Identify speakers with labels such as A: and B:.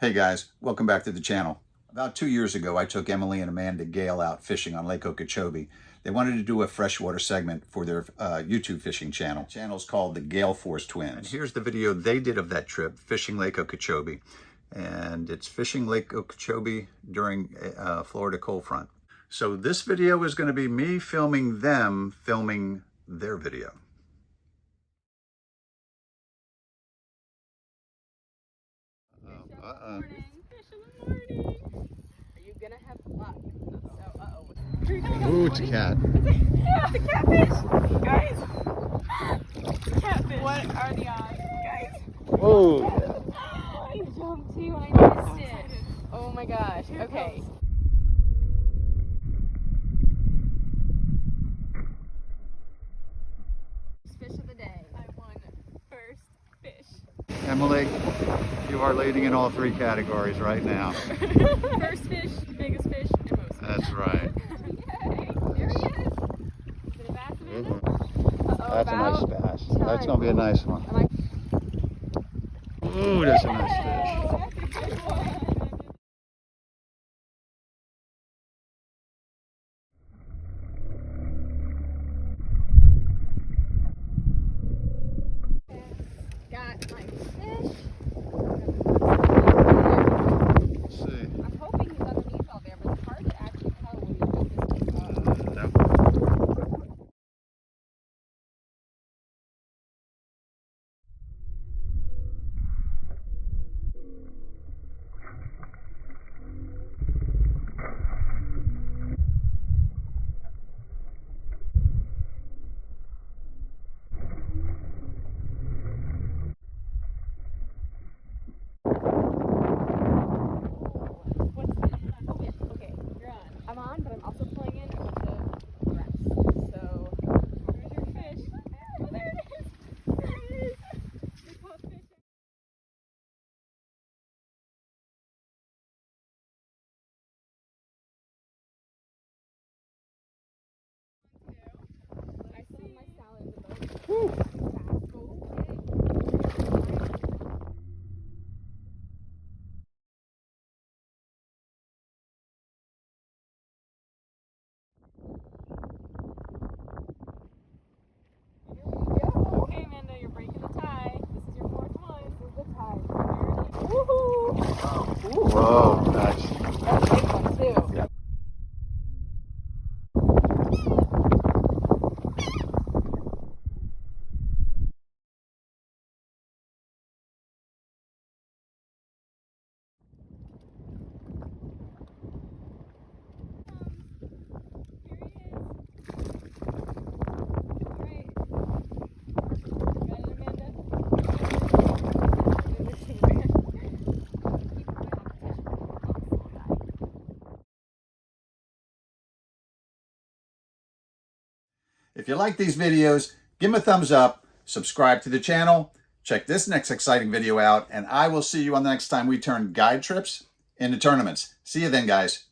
A: Hey guys, welcome back to the channel. About 2 years ago, I took Emily and Amanda Gale out fishing on Lake Okeechobee. They wanted to do a freshwater segment for their YouTube fishing channel. The channel is called the Gale Force Twins. And here's the video they did of that trip, fishing Lake Okeechobee. And it's fishing Lake Okeechobee during Florida cold front. So this video is going to be me filming them filming their video.
B: Morning. Fish in the morning. Are you gonna have luck? So,
A: Ooh, it's a cat.
B: Yeah, it's a catfish, guys. Catfish. What are the odds, guys?
A: Whoa.
B: I jumped too and I missed it. Oh my gosh. Okay. Fish of the day. I won first fish.
A: Emily, you are leading in all three categories right now.
B: First fish, biggest fish, and most fish.
A: That's right.
B: Yay! There he is. Is it a bass, Amanda?
A: That's a nice bass. That's going to be a nice one. Ooh, that's a nice fish.
B: Oh, that's a good one. Got my fish.
A: Let's see.
B: I'm hoping he's underneath all there, but it's hard to actually tell when you put this thing up. Okay, you're on. I'm on, but I'm also pulling in a bunch of reps. So, where's your fish? Oh, there it is. There it is. We caught fish. I see my salad in the boat. Okay. Okay, Amanda, you're breaking the tie. This is your fourth one. This is the tie. Woohoo!
A: Whoa, nice.
B: That's a big one, too.
A: Yeah. If you like these videos, give them a thumbs up, subscribe to the channel, check this next exciting video out, and I will see you on the next time we turn guide trips into tournaments. See you then, guys.